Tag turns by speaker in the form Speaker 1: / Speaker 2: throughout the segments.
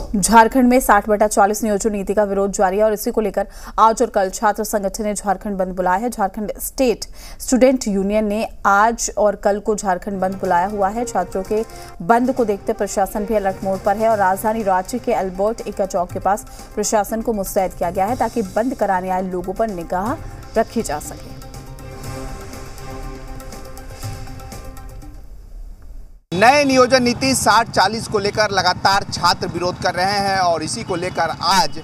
Speaker 1: झारखंड में 60/40 नियोजन नीति का विरोध जारी है और इसी को लेकर आज और कल छात्र संगठन ने झारखंड बंद बुलाया है। झारखंड स्टेट स्टूडेंट यूनियन ने आज और कल को झारखंड बंद बुलाया हुआ है। छात्रों के बंद को देखते प्रशासन भी अलर्ट मोड पर है और राजधानी रांची के अल्बर्ट एक्का चौक के पास प्रशासन को मुस्तैद किया गया है ताकि बंद कराने आए लोगों पर निगाह रखी जा सके।
Speaker 2: नए नियोजन नीति 60/40 को लेकर लगातार छात्र विरोध कर रहे हैं और इसी को लेकर आज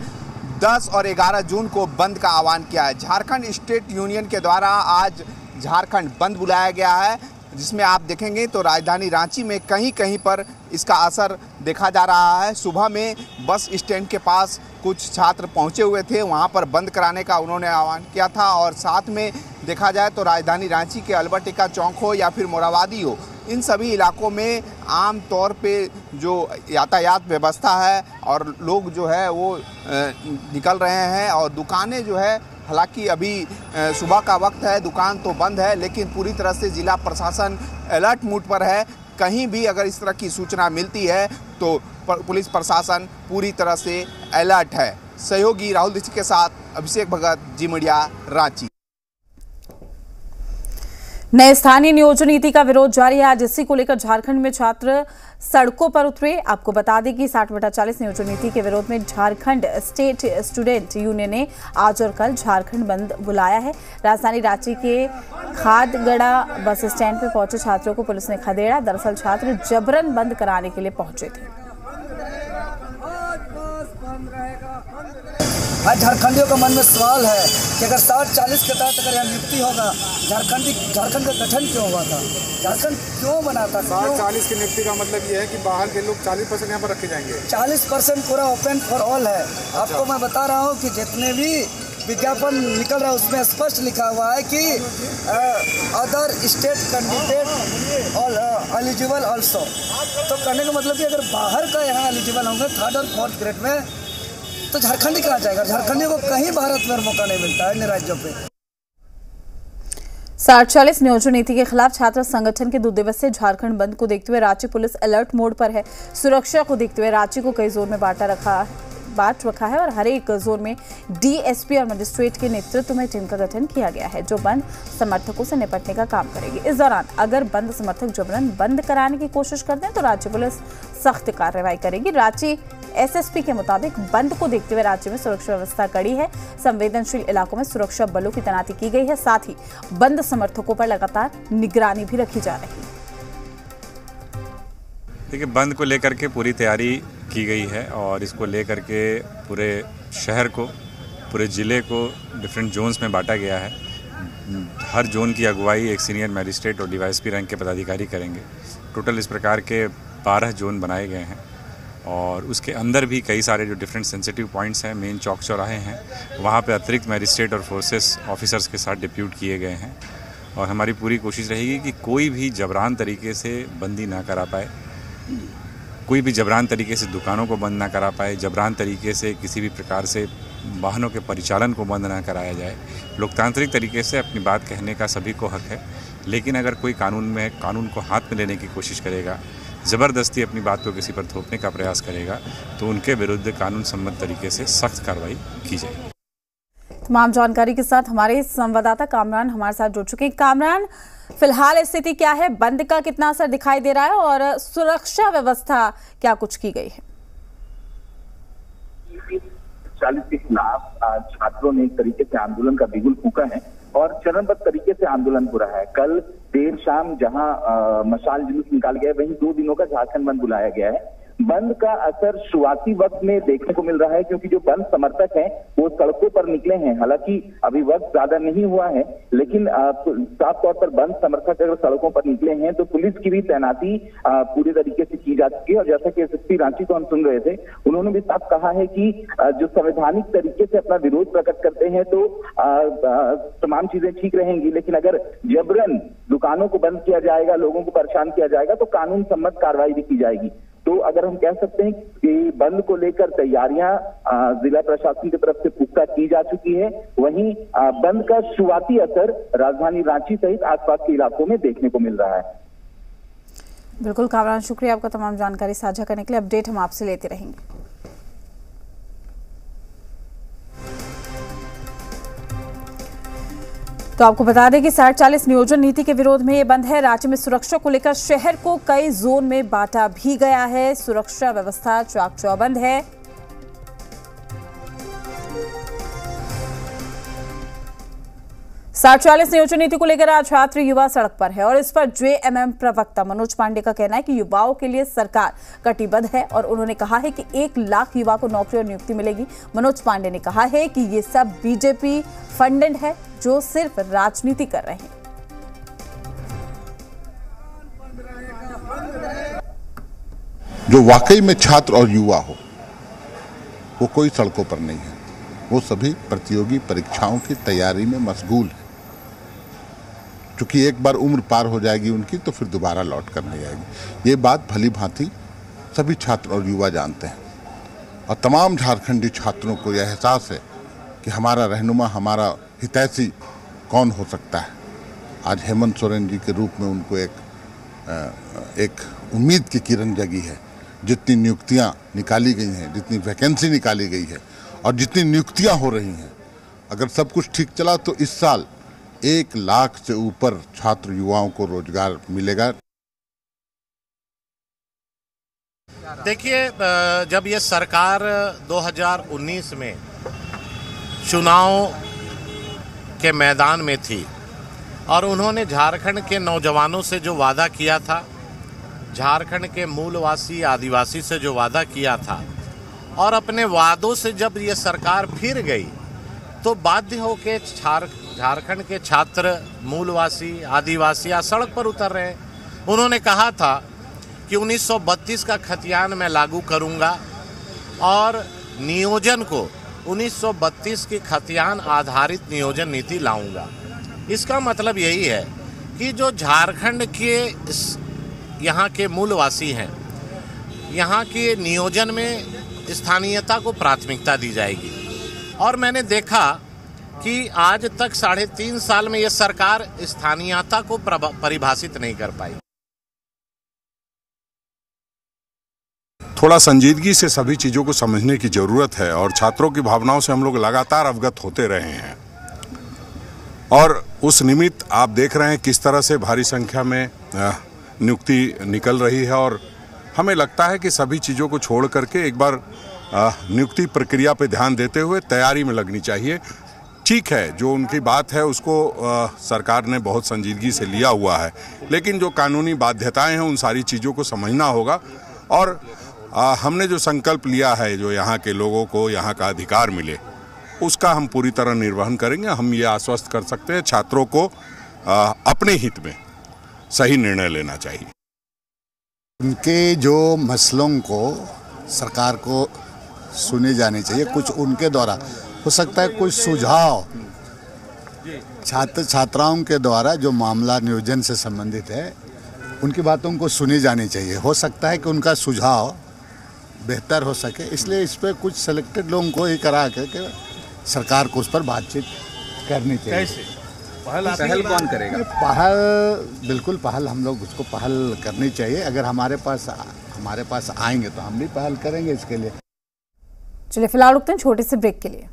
Speaker 2: 10 और 11 जून को बंद का आह्वान किया है। झारखंड स्टेट यूनियन के द्वारा आज झारखंड बंद बुलाया गया है, जिसमें आप देखेंगे तो राजधानी रांची में कहीं कहीं पर इसका असर देखा जा रहा है। सुबह में बस स्टैंड के पास कुछ छात्र पहुंचे हुए थे, वहां पर बंद कराने का उन्होंने आह्वान किया था और साथ में देखा जाए तो राजधानी रांची के अल्बर्ट एक्का चौक हो या फिर मोराबादी हो, इन सभी इलाकों में आम तौर पे जो यातायात व्यवस्था है और लोग जो है वो निकल रहे हैं और दुकानें जो है, हालांकि अभी सुबह का वक्त है, दुकान तो बंद है, लेकिन पूरी तरह से जिला प्रशासन अलर्ट मोड पर है। कहीं भी अगर इस तरह की सूचना मिलती है तो पुलिस प्रशासन पूरी तरह से अलर्ट है। सहयोगी राहुल दीक्षित के साथ अभिषेक भगत, जी मीडिया, रांची।
Speaker 1: नए स्थानीय नियोजन नीति का विरोध जारी है। आज इसी को लेकर झारखंड में छात्र सड़कों पर उतरे। आपको बता दें कि 60/40 नियोजन नीति के विरोध में झारखंड स्टेट स्टूडेंट यूनियन ने आज और कल झारखंड बंद बुलाया है। राजधानी रांची के खादगड़ा बस स्टैंड पर पहुंचे छात्रों को पुलिस ने खदेड़ा। दरअसल छात्र जबरन बंद कराने के लिए पहुंचे थे।
Speaker 3: आज झारखंडियों के मन में सवाल है कि अगर 60/40 के तहत अगर यहाँ नियुक्ति होगा, झारखंड का गठन क्यों हुआ था, झारखंड क्यों बना था?
Speaker 4: 60/40 की नियुक्ति का मतलब ये है कि बाहर के लोग 40% यहाँ पर रखे जाएंगे।
Speaker 3: 40% पूरा ओपन फॉर ऑल है। आपको मैं बता रहा हूँ कि जितने भी विज्ञापन निकल रहा है उसमें स्पष्ट लिखा हुआ है कि other state candidate eligible also. तो कहने का मतलब कि अगर बाहर का यहाँ एलिजिबल होंगे 3rd और 4th ग्रेड में, तो झारखंडी कहाँ जाएगा? झारखंडी को कहीं भारत में मौका नहीं मिलता है अन्य राज्यों पे।
Speaker 1: 60/40 नियोजन नीति के खिलाफ छात्र संगठन के 2 दिवसीय झारखंड बंद को देखते हुए रांची पुलिस अलर्ट मोड पर है। सुरक्षा को देखते हुए रांची को कई जोन में बांट रखा है और हर एक जोन में डीएसपी और मजिस्ट्रेट के नेतृत्व में टीम का गठन किया गया है जो बंद समर्थकों से निपटने का काम करेगी। इस दौरान अगर बंद समर्थक जबरन बंद कराने की कोशिश करते हैं तो राज्य पुलिस सख्त कार्रवाई करेगी। रांची एसएसपी के मुताबिक बंद को देखते हुए राज्य में सुरक्षा व्यवस्था कड़ी है। संवेदनशील इलाकों में सुरक्षा बलों की तैनाती की गई है। साथ ही बंद समर्थकों पर लगातार निगरानी भी रखी जा रही है।
Speaker 5: देखिए, बंद को लेकर के पूरी तैयारी की गई है और इसको लेकर के पूरे शहर को, पूरे ज़िले को डिफरेंट जोन्स में बांटा गया है। हर जोन की अगुवाई एक सीनियर मैजिस्ट्रेट और डीवाईएसपी रैंक के पदाधिकारी करेंगे। टोटल इस प्रकार के 12 जोन बनाए गए हैं और उसके अंदर भी कई सारे जो डिफरेंट सेंसिटिव पॉइंट्स हैं, मेन चौक चौराहे हैं, वहाँ पे अतिरिक्त मैजिस्ट्रेट और फोर्सेस ऑफिसर्स के साथ डिप्यूट किए गए हैं और हमारी पूरी कोशिश रहेगी कि कोई भी जबरान तरीके से बंदी ना करा पाए, कोई भी जबरान तरीके से दुकानों को बंद ना करा पाए, जबरान तरीके से किसी भी प्रकार से वाहनों के परिचालन को बंद ना कराया जाए। लोकतांत्रिक तरीके से अपनी बात कहने का सभी को हक है, लेकिन अगर कोई कानून को हाथ में लेने की कोशिश करेगा, ज़बरदस्ती अपनी बात को किसी पर थोपने का प्रयास करेगा, तो उनके विरुद्ध कानून सम्मत तरीके से सख्त कार्रवाई की जाएगी।
Speaker 1: तमाम जानकारी के साथ हमारे संवाददाता कामरान हमारे साथ जुड़ चुके हैं। कामरान, फिलहाल स्थिति क्या है? बंद का कितना असर दिखाई दे रहा है और सुरक्षा व्यवस्था क्या कुछ की गई है?
Speaker 6: 40 के खिलाफ छात्रों ने एक तरीके से आंदोलन का बिगुल फूंका है और चरणबद्ध तरीके से आंदोलन हो रहा है। कल देर शाम जहां मशाल जुलूस निकाल गया है, वहीं 2 दिनों का झारखंड बंद बुलाया गया है। बंद का असर शुरुआती वक्त में देखने को मिल रहा है क्योंकि जो बंद समर्थक हैं वो सड़कों पर निकले हैं। हालांकि अभी वक्त ज्यादा नहीं हुआ है, लेकिन साफ तौर पर बंद समर्थक अगर सड़कों पर निकले हैं तो पुलिस की भी तैनाती पूरी तरीके से की जा चुकी है। और जैसा कि एसएसपी रांची को हम सुन रहे थे, उन्होंने भी साफ कहा है कि जो संवैधानिक तरीके से अपना विरोध प्रकट करते हैं तो तमाम चीजें ठीक रहेंगी, लेकिन अगर जबरन दुकानों को बंद किया जाएगा, लोगों को परेशान किया जाएगा तो कानून सम्मत कार्रवाई भी की जाएगी। तो अगर हम कह सकते हैं कि बंद को लेकर तैयारियां जिला प्रशासन की तरफ से पुख्ता की जा चुकी है, वहीं बंद का शुरुआती असर राजधानी रांची सहित आसपास के इलाकों में देखने को मिल रहा है।
Speaker 1: बिल्कुल कामरान, शुक्रिया आपका तमाम जानकारी साझा करने के लिए। अपडेट हम आपसे लेते रहेंगे। तो आपको बता दें कि 40 नियोजन नीति के विरोध में ये बंद है। राज्य में सुरक्षा को लेकर शहर को कई जोन में बांटा भी गया है। सुरक्षा व्यवस्था चाक चौबंद है। साठ 40 नियोजन नीति को लेकर आज छात्र युवा सड़क पर है और इस पर जेएमएम प्रवक्ता मनोज पांडे का कहना है कि युवाओं के लिए सरकार कटिबद्ध है और उन्होंने कहा है कि 1 लाख युवा को नौकरी और नियुक्ति मिलेगी। मनोज पांडे ने कहा है कि ये सब बीजेपी फंडेड है जो सिर्फ राजनीति कर रहे हैं।
Speaker 7: जो वाकई में छात्र और युवा हो वो कोई सड़कों पर नहीं है, वो सभी प्रतियोगी परीक्षाओं की तैयारी में मशगूल है। क्योंकि एक बार उम्र पार हो जाएगी उनकी तो फिर दोबारा लौट कर नहीं आएगी। ये बात भली भांति सभी छात्र और युवा जानते हैं और तमाम झारखंडी छात्रों को यह एहसास है कि हमारा रहनुमा, हमारा हितैषी कौन हो सकता है। आज हेमंत सोरेन जी के रूप में उनको एक उम्मीद की किरण जगी है। जितनी नियुक्तियां निकाली गई हैं, जितनी वैकेंसी निकाली गई है और जितनी नियुक्तियां हो रही हैं, अगर सब कुछ ठीक चला तो इस साल 1 लाख से ऊपर छात्र युवाओं को रोजगार मिलेगा।
Speaker 8: देखिए, जब ये सरकार 2019 में चुनाव के मैदान में थी और उन्होंने झारखंड के नौजवानों से जो वादा किया था, झारखंड के मूलवासी आदिवासी से जो वादा किया था और अपने वादों से जब ये सरकार फिर गई तो बाध्य होकर झारखंड के छात्र, मूलवासी, आदिवासी आज सड़क पर उतर रहे हैं। उन्होंने कहा था कि 1932 का खतियान मैं लागू करूंगा और नियोजन को 1932 की खतियान आधारित नियोजन नीति लाऊंगा। इसका मतलब यही है कि जो झारखंड के यहाँ के मूलवासी हैं, यहाँ के नियोजन में स्थानीयता को प्राथमिकता दी जाएगी। और मैंने देखा कि आज तक 3.5 साल में ये सरकार स्थानीयता को परिभाषित नहीं कर पाई।
Speaker 9: थोड़ा संजीदगी से सभी चीज़ों को समझने की ज़रूरत है और छात्रों की भावनाओं से हम लोग लगातार अवगत होते रहे हैं और उस निमित्त आप देख रहे हैं किस तरह से भारी संख्या में नियुक्ति निकल रही है और हमें लगता है कि सभी चीज़ों को छोड़ करके एक बार नियुक्ति प्रक्रिया पे ध्यान देते हुए तैयारी में लगनी चाहिए। ठीक है, जो उनकी बात है उसको सरकार ने बहुत संजीदगी से लिया हुआ है, लेकिन जो कानूनी बाध्यताएं हैं उन सारी चीज़ों को समझना होगा और हमने जो संकल्प लिया है, जो यहाँ के लोगों को यहाँ का अधिकार मिले, उसका हम पूरी तरह निर्वहन करेंगे। हम ये आश्वस्त कर सकते हैं छात्रों को अपने हित में सही निर्णय लेना चाहिए।
Speaker 7: उनके जो मसलों को सरकार को सुने जाने चाहिए। कुछ उनके द्वारा हो सकता है कुछ सुझाव छात्र छात्राओं के द्वारा जो मामला नियोजन से संबंधित है उनकी बातों को सुनी जानी चाहिए। हो सकता है कि उनका सुझाव बेहतर हो सके, इसलिए इस पर कुछ सेलेक्टेड लोगों को ही करा के सरकार को उस पर बातचीत करनी चाहिए। कैसे
Speaker 2: पहल कौन करेगा?
Speaker 7: पहल बिल्कुल पहल हम लोग उसको पहल करनी चाहिए। अगर हमारे पास आएंगे तो हम भी पहल करेंगे इसके लिए।
Speaker 1: चलिए फिलहाल रुकते हैं छोटे से ब्रेक के लिए।